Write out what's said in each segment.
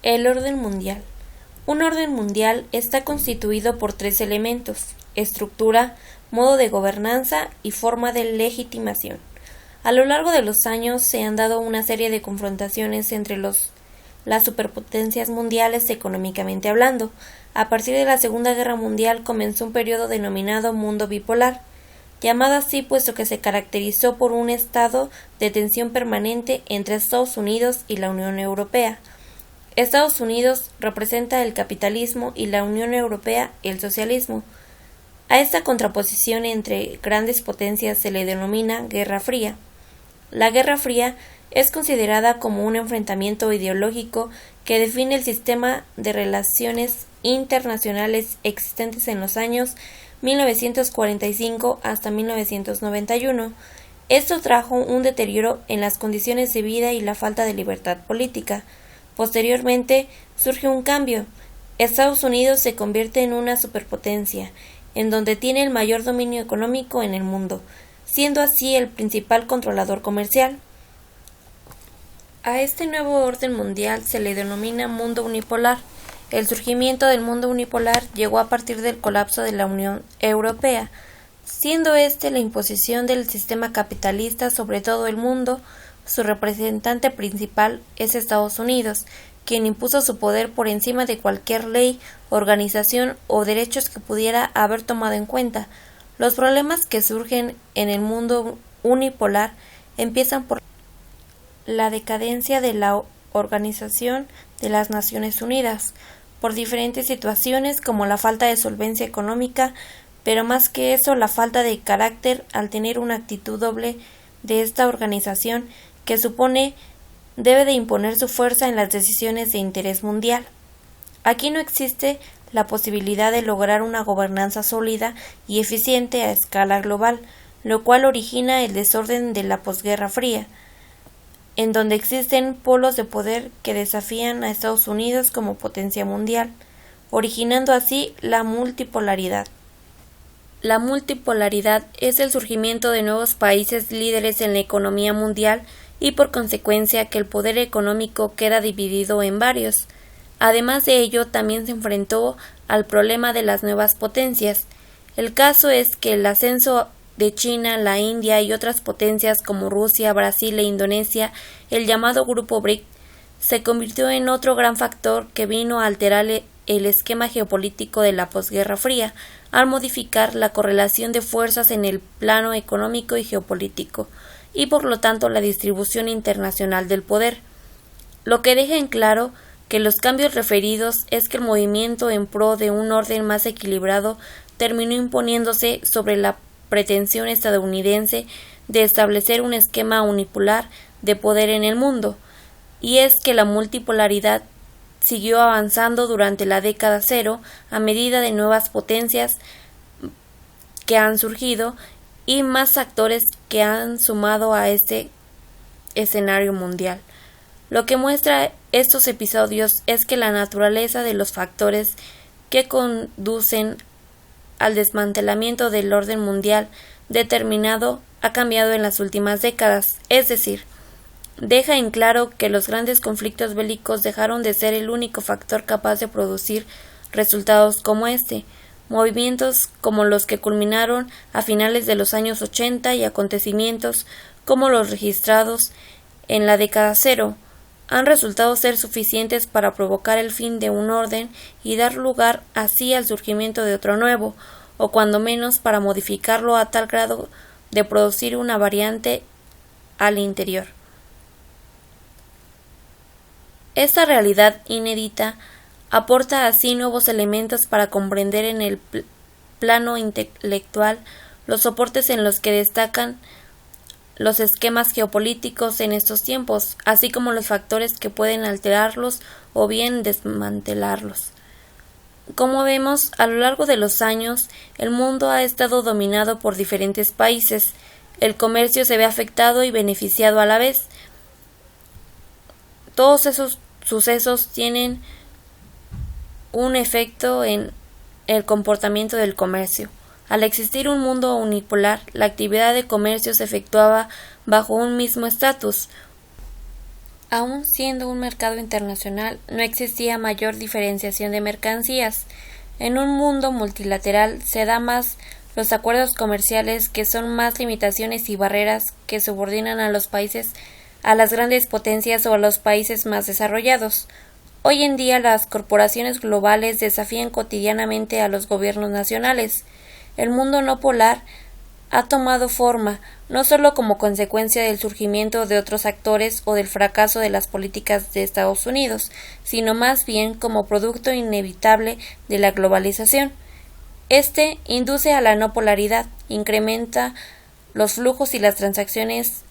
El orden mundial. Un orden mundial está constituido por tres elementos: estructura, modo de gobernanza y forma de legitimación. A lo largo de los años se han dado una serie de confrontaciones entre las superpotencias mundiales económicamente hablando. A partir de la Segunda Guerra Mundial comenzó un periodo denominado mundo bipolar, llamado así puesto que se caracterizó por un estado de tensión permanente entre Estados Unidos y la Unión Europea. Estados Unidos representa el capitalismo y la Unión Europea el socialismo. A esta contraposición entre grandes potencias se le denomina Guerra Fría. La Guerra Fría es considerada como un enfrentamiento ideológico que define el sistema de relaciones internacionales existentes en los años 1945 hasta 1991. Esto trajo un deterioro en las condiciones de vida y la falta de libertad política. Posteriormente surge un cambio. Estados Unidos se convierte en una superpotencia, en donde tiene el mayor dominio económico en el mundo, siendo así el principal controlador comercial. A este nuevo orden mundial se le denomina mundo unipolar. El surgimiento del mundo unipolar llegó a partir del colapso de la Unión Europea, siendo la imposición del sistema capitalista sobre todo el mundo. Su representante principal es Estados Unidos, quien impuso su poder por encima de cualquier ley, organización o derechos que pudiera haber tomado en cuenta. Los problemas que surgen en el mundo unipolar empiezan por la decadencia de la Organización de las Naciones Unidas, por diferentes situaciones como la falta de solvencia económica, pero más que eso la falta de carácter al tener una actitud doble de esta organización que supone debe de imponer su fuerza en las decisiones de interés mundial. Aquí no existe la posibilidad de lograr una gobernanza sólida y eficiente a escala global, lo cual origina el desorden de la posguerra fría, en donde existen polos de poder que desafían a Estados Unidos como potencia mundial, originando así la multipolaridad. La multipolaridad es el surgimiento de nuevos países líderes en la economía mundial y por consecuencia que el poder económico queda dividido en varios. Además de ello, también se enfrentó al problema de las nuevas potencias. El caso es que el ascenso de China, la India y otras potencias como Rusia, Brasil e Indonesia, el llamado Grupo BRIC, se convirtió en otro gran factor que vino a alterar el esquema geopolítico de la posguerra fría, al modificar la correlación de fuerzas en el plano económico y geopolítico, y por lo tanto la distribución internacional del poder. Lo que deja en claro que los cambios referidos es que el movimiento en pro de un orden más equilibrado terminó imponiéndose sobre la pretensión estadounidense de establecer un esquema unipolar de poder en el mundo, y es que la multipolaridad siguió avanzando durante la década cero a medida de nuevas potencias que han surgido y más actores que han sumado a este escenario mundial. Lo que muestra estos episodios es que la naturaleza de los factores que conducen al desmantelamiento del orden mundial determinado ha cambiado en las últimas décadas, es decir, deja en claro que los grandes conflictos bélicos dejaron de ser el único factor capaz de producir resultados como movimientos como los que culminaron a finales de los años 80 y acontecimientos como los registrados en la década cero han resultado ser suficientes para provocar el fin de un orden y dar lugar así al surgimiento de otro nuevo, o cuando menos para modificarlo a tal grado de producir una variante al interior. Esta realidad inédita aporta así nuevos elementos para comprender en el plano intelectual los soportes en los que destacan los esquemas geopolíticos en estos tiempos, así como los factores que pueden alterarlos o bien desmantelarlos. Como vemos, a lo largo de los años, el mundo ha estado dominado por diferentes países. El comercio se ve afectado y beneficiado a la vez. Todos esos sucesos tienen un efecto en el comportamiento del comercio. Al existir un mundo unipolar, la actividad de comercio se efectuaba bajo un mismo estatus. Aun siendo un mercado internacional, no existía mayor diferenciación de mercancías. En un mundo multilateral se da más los acuerdos comerciales, que son más limitaciones y barreras que subordinan a los países a las grandes potencias o a los países más desarrollados. Hoy en día las corporaciones globales desafían cotidianamente a los gobiernos nacionales. El mundo no polar ha tomado forma no solo como consecuencia del surgimiento de otros actores o del fracaso de las políticas de Estados Unidos, sino más bien como producto inevitable de la globalización. Este induce a la no polaridad, incrementa los flujos y las transacciones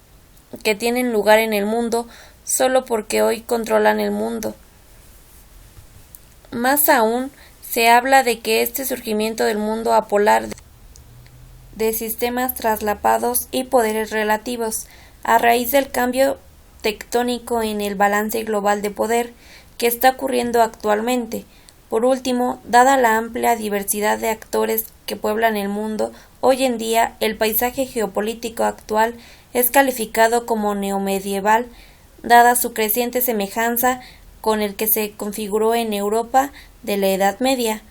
que tienen lugar en el mundo solo porque hoy controlan el mundo. Más aún, se habla de que este surgimiento del mundo apolar de sistemas traslapados y poderes relativos, a raíz del cambio tectónico en el balance global de poder que está ocurriendo actualmente. Por último, dada la amplia diversidad de actores que pueblan el mundo, hoy en día el paisaje geopolítico actual es calificado como neomedieval, dada su creciente semejanza con el que se configuró en Europa de la Edad Media.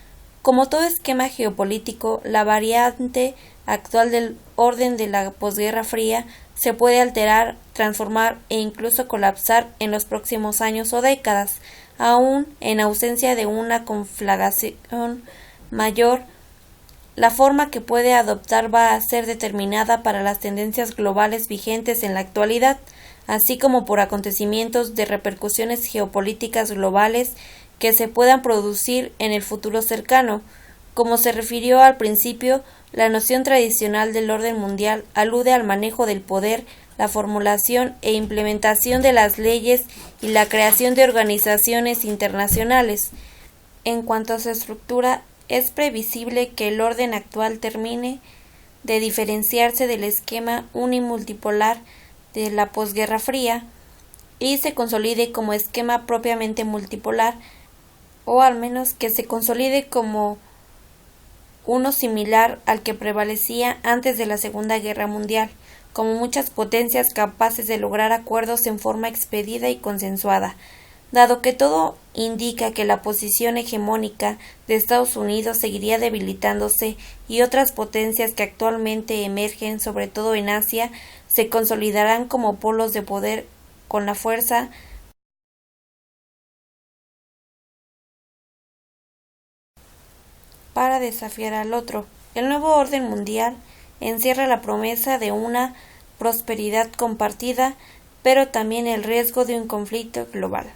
Como todo esquema geopolítico, la variante actual del orden de la posguerra fría se puede alterar, transformar e incluso colapsar en los próximos años o décadas, aún en ausencia de una conflagración mayor. La forma que puede adoptar va a ser determinada para las tendencias globales vigentes en la actualidad, así como por acontecimientos de repercusiones geopolíticas globales que se puedan producir en el futuro cercano. Como se refirió al principio, la noción tradicional del orden mundial alude al manejo del poder, la formulación e implementación de las leyes y la creación de organizaciones internacionales. En cuanto a su estructura, es previsible que el orden actual termine de diferenciarse del esquema unimultipolar de la posguerra fría y se consolide como esquema propiamente multipolar, o al menos que se consolide como uno similar al que prevalecía antes de la Segunda Guerra Mundial, como muchas potencias capaces de lograr acuerdos en forma expedita y consensuada. Dado que todo indica que la posición hegemónica de Estados Unidos seguiría debilitándose y otras potencias que actualmente emergen, sobre todo en Asia, se consolidarán como polos de poder con la fuerza para desafiar al otro. El nuevo orden mundial encierra la promesa de una prosperidad compartida, pero también el riesgo de un conflicto global.